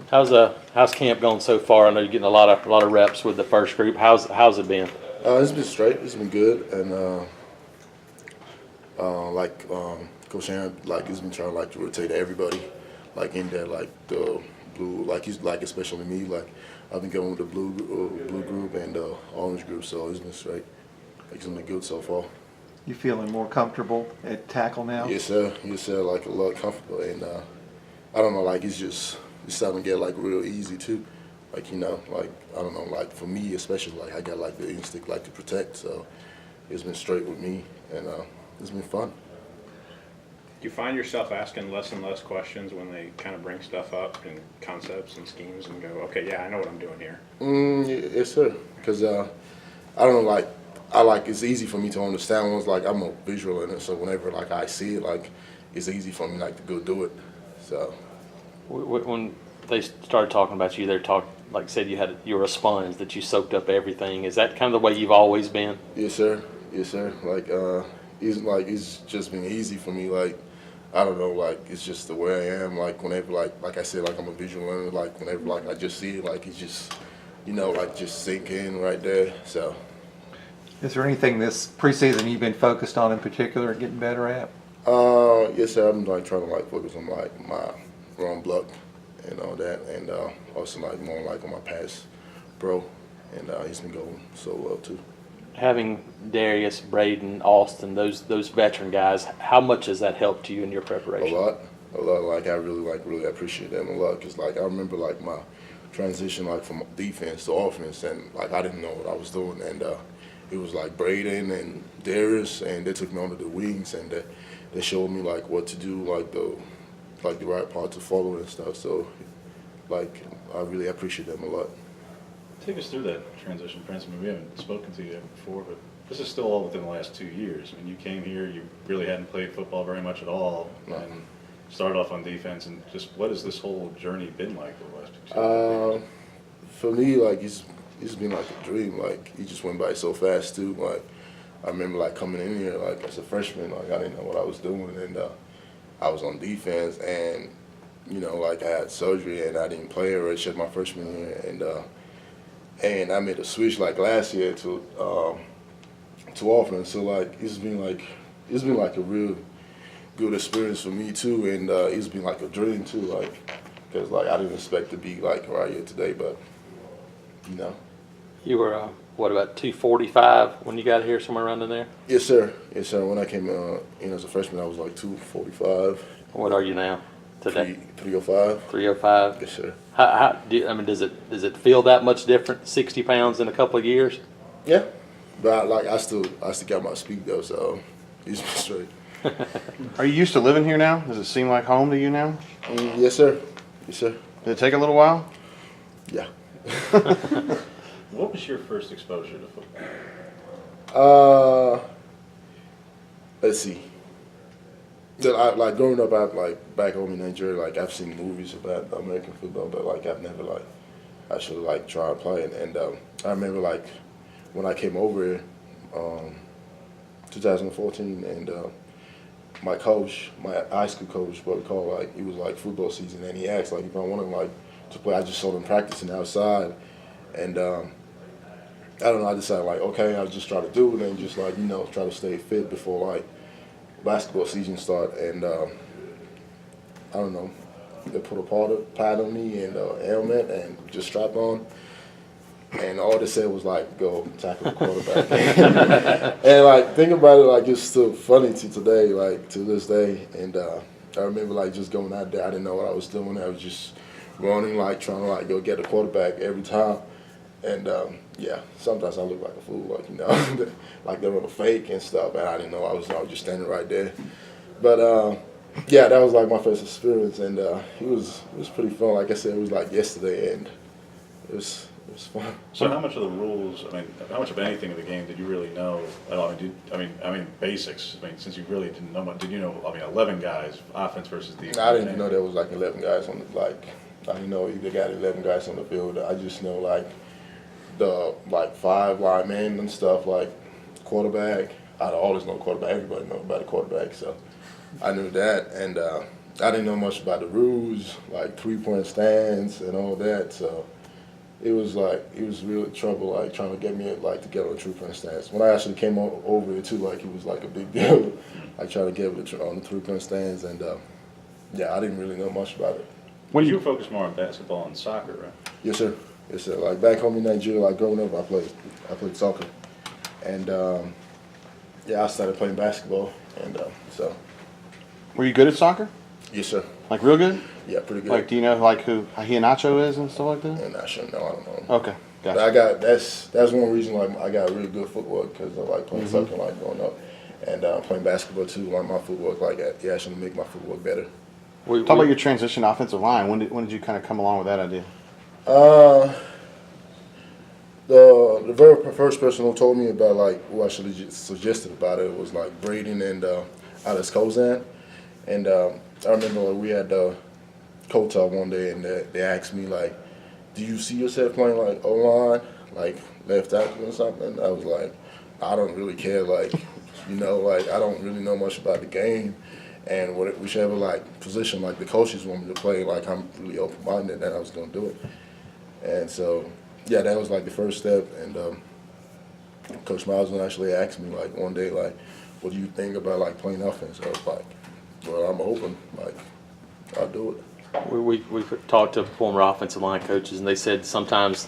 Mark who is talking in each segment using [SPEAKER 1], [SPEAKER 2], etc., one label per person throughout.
[SPEAKER 1] How's camp going so far? I know you're getting a lot of reps with the first group. How's it been?
[SPEAKER 2] It's been straight. It's been good, and Coach Aaron he's been trying to rotate everybody in there the blue he's especially me I've been going with the blue group and the orange group, so it's been straight. It's been good so far.
[SPEAKER 3] You feeling more comfortable at tackle now?
[SPEAKER 2] Yes sir, a lot comfortable, and I don't know, it's starting to get real easy too. I don't know, for me especially, I got the instinct to protect, so it's been straight with me, and it's been fun.
[SPEAKER 4] Do you find yourself asking less and less questions when they kind of bring stuff up and concepts and schemes and go, okay, yeah, I know what I'm doing here?
[SPEAKER 2] Yes sir, because I don't know, it's easy for me to understand once I'm a visual in it, so whenever I see it, it's easy for me to go do it. So
[SPEAKER 1] When they started talking about you, said you were a sponge, that you soaked up everything. Is that kind of the way you've always been?
[SPEAKER 2] yes sir. It's just been easy for me. I don't know, it's just the way I am. Whenever, I said, I'm a visual learner. Whenever, I just see it, it's just, just sink in right there. So.
[SPEAKER 3] Is there anything this preseason you've been focused on in particular and getting better at?
[SPEAKER 2] Yes, sir. I'm trying to focus on my run block and all that, and also more on my pass pro, and he's been going so well too.
[SPEAKER 1] Having Darius, Braden, Austin, those veteran guys, how much has that helped you in your preparation?
[SPEAKER 2] A lot. I really appreciate them a lot, because I remember my transition from defense to offense, and I didn't know what I was doing, and it was Braden and Darius, and they took me under the wings, and they showed me what to do, the right part to follow and stuff. So I really appreciate them a lot.
[SPEAKER 5] Take us through that transition, Prince. We haven't spoken to you before, but this is still all within the last 2 years. You came here, you really hadn't played football very much at all, and started off on defense. And just what has this whole journey been like the last 2 years?
[SPEAKER 2] For me, it's been a dream. It just went by so fast too. I remember coming in here as a freshman, I didn't know what I was doing, and I was on defense, and I had surgery and I didn't play or redshirt my freshman year, and I made a switch last year to offense. So it's been a real good experience for me too, and it's been a dream too, because I didn't expect to be right here today, but
[SPEAKER 1] You were what, about 245 when you got here, somewhere around in there?
[SPEAKER 2] Yes sir. When I came in as a freshman, I was 245.
[SPEAKER 1] What are you now today?
[SPEAKER 2] 305.
[SPEAKER 1] 305.
[SPEAKER 2] Yes sir.
[SPEAKER 1] Does it feel that much different, 60 pounds in a couple of years?
[SPEAKER 2] Yeah, but I still got my speed though, so it's been straight.
[SPEAKER 6] Are you used to living here now? Does it seem like home to you now?
[SPEAKER 2] Yes sir.
[SPEAKER 6] Did it take a little while?
[SPEAKER 2] Yeah.
[SPEAKER 5] What was your first exposure to football?
[SPEAKER 2] Let's see. Growing up, back home in Nigeria, I've seen movies about American football, but I've never actually tried to play it. And I remember when I came over here, 2014, and my coach, my high school coach, what we call it was football season, and he asked if I wanted to play. I just saw them practicing outside, and I don't know. I decided okay, I'll just try to do it, and just try to stay fit before basketball season start. And I don't know. They put a pad on me and a helmet and just strapped on. And all they said was go tackle the quarterback. And think about it, it's still funny to today, to this day. And I remember just going out there. I didn't know what I was doing. I was just running, trying to go get the quarterback every time. And yeah, sometimes I look like a fool, they run a fake and stuff. And I didn't know I was just standing right there. But yeah, that was my first experience, and it was pretty fun. Like I said, it was yesterday, and it was fun.
[SPEAKER 5] So how much of the rules, how much of anything of the game did you really know at all? Basics. Since you really didn't know much, did you know, 11 guys, offense versus defense?
[SPEAKER 2] I didn't even know there was 11 guys on the, I didn't know either got 11 guys on the field. I just know the 5 linemen and stuff, quarterback. I always know quarterback. Everybody knows about a quarterback, so I knew that. And I didn't know much about the rules, like 3-point stands and all that. So it was really trouble, like trying to get me like to get on the 3-point stands. When I actually came over here too, like it was like a big deal. I tried to get on the 3-point stands, and yeah, I didn't really know much about it.
[SPEAKER 5] When you were focused more on basketball and soccer, right?
[SPEAKER 2] Yes, sir. Yes, sir. Like back home in Nigeria, like growing up, I played soccer, and yeah, I started playing basketball, and so
[SPEAKER 6] Were you good at soccer?
[SPEAKER 2] yes, sir.
[SPEAKER 6] Like real good?
[SPEAKER 2] Yeah, pretty good.
[SPEAKER 6] Like, do you know like who Nacho is and stuff like that?
[SPEAKER 2] And I shouldn't know. I don't know.
[SPEAKER 6] Okay,
[SPEAKER 2] But
[SPEAKER 6] gotcha.
[SPEAKER 2] that's one reason like I got really good footwork because I like playing soccer like growing up, and playing basketball too. Like my footwork, like it actually make my footwork better.
[SPEAKER 6] Talk about your transition to offensive line. When did you kind of come along with that idea?
[SPEAKER 2] The very first person who told me about like who actually suggested about it was like Braden and Alex Kozan, and I remember like, we had coach talk one day, and they asked me like, "Do you see yourself playing like O-line, like left tackle or something?" I was like, "I don't really care, like like I don't really know much about the game, and whichever like position like the coaches want me to play, like I'm really open-minded that I was gonna do it." And so, yeah, that was like the first step. And Coach Miles actually asked me like one day, like, "What do you think about like playing offense?" I was like, "Well, I'm open. Like, I'll do it."
[SPEAKER 1] We've talked to former offensive line coaches, and they said sometimes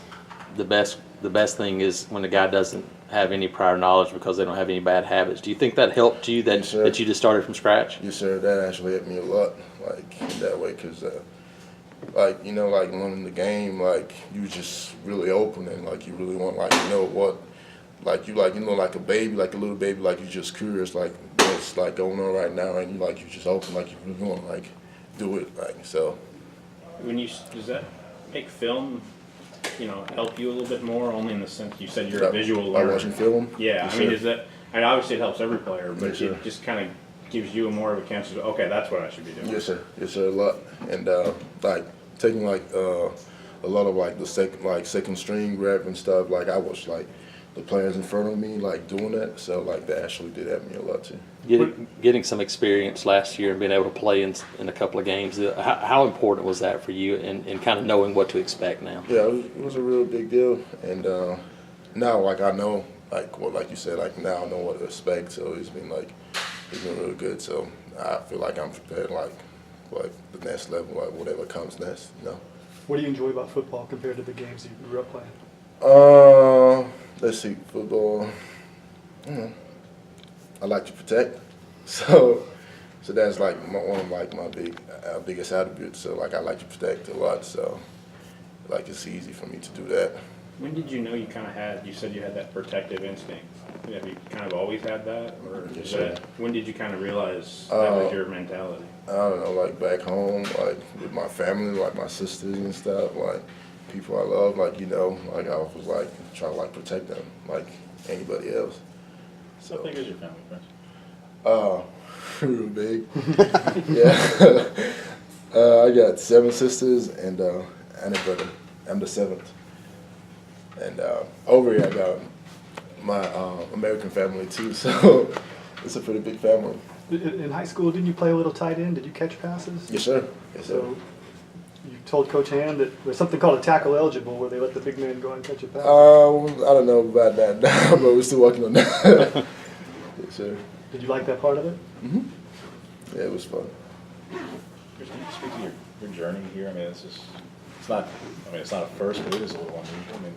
[SPEAKER 1] the best thing is when a guy doesn't have any prior knowledge because they don't have any bad habits. Do you think that helped you that
[SPEAKER 2] Yes, sir.
[SPEAKER 1] that you just started from scratch?
[SPEAKER 2] Yes, sir. That actually helped me a lot, like in that way, because like like learning the game, like you just really open, and like you really want like what, like you like like a baby, like a little baby, like you just curious, like what's like going on right now, and you just open, like you really want to like do it, like so.
[SPEAKER 4] Does that make film, help you a little bit more? Only in the sense you said you're a visual
[SPEAKER 2] By
[SPEAKER 4] learner.
[SPEAKER 2] watching film.
[SPEAKER 4] Yeah,
[SPEAKER 2] Yes,
[SPEAKER 4] I mean,
[SPEAKER 2] sir.
[SPEAKER 4] is that? I mean, obviously it helps every player, but
[SPEAKER 2] Yes, sir.
[SPEAKER 4] it just kind of gives you more of a chance to. Okay, that's what I should be doing.
[SPEAKER 2] Yes, sir. Yes, sir. A lot, and like taking like a lot of like the second string grab and stuff. Like I watched like the players in front of me like doing that, so like that actually did help me a lot too.
[SPEAKER 1] Getting some experience last year and being able to play in a couple of games, how important was that for you and kind of knowing what to expect now?
[SPEAKER 2] Yeah, it was a real big deal, and now like I know like you said, like now I know what to expect. So it's been really good. So I feel like I'm prepared like the next level, like whatever comes next.
[SPEAKER 7] What do you enjoy about football compared to the games you grew up playing?
[SPEAKER 2] Let's see, football. I like to protect, so that's like one of like my biggest attributes. So like I like to protect a lot. So like it's easy for me to do that.
[SPEAKER 4] When did you know you kind of had? You said you had that protective instinct. Have you kind of always had that, or
[SPEAKER 2] Yes,
[SPEAKER 4] is
[SPEAKER 2] sir.
[SPEAKER 4] that? When did you kind of realize that was your mentality?
[SPEAKER 2] I don't know, like back home, like with my family, like my sisters and stuff, like people I love, like like I was like trying to like protect them, like anybody else.
[SPEAKER 5] How
[SPEAKER 2] So
[SPEAKER 5] big is your family, Prince?
[SPEAKER 2] real big. Yeah. I got 7 sisters and a brother. I'm the 7th. And over here I got my American family too, so it's a pretty big family.
[SPEAKER 7] In high school, didn't you play a little tight end? Did you catch passes?
[SPEAKER 2] Yes, sir. Yes, sir.
[SPEAKER 7] So you told Coach Hand that there's something called a tackle eligible where they let the big man go and catch a pass.
[SPEAKER 2] I don't know about that now, but we're still working on that. Yes, sir.
[SPEAKER 7] Did you like that part of it?
[SPEAKER 2] Yeah, it was fun.
[SPEAKER 5] Chris, can you speak to your journey here? I mean, it's not a first, but it is a little unusual. I mean,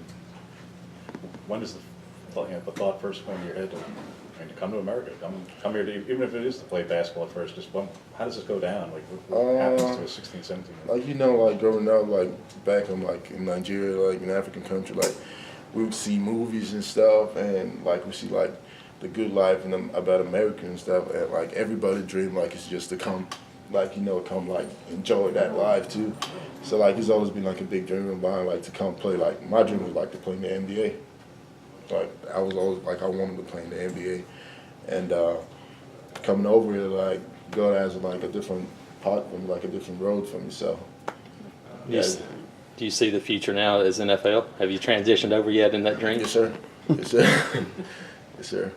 [SPEAKER 5] when does the thought first come into your head to come to America, come here to, even if it is to play basketball at first, how does this go down? Like, what happens to a 16, 17?
[SPEAKER 2] Like like growing up, like back in Nigeria, like in African country, like we would see movies and stuff, and like we see like the good life and about America and stuff, and like everybody dream like it's just to come, like come like enjoy that life too. So like it's always been like a big dream of mine, like to come play. Like my dream was like to play in the NBA. Like I was always like I wanted to play in the NBA, and coming over here, like God has like a different part for me, like a different road for me. So
[SPEAKER 1] Do you see the future now as NFL? Have you transitioned over yet in that dream?
[SPEAKER 2] yes, sir. Yes, sir. Yes, sir.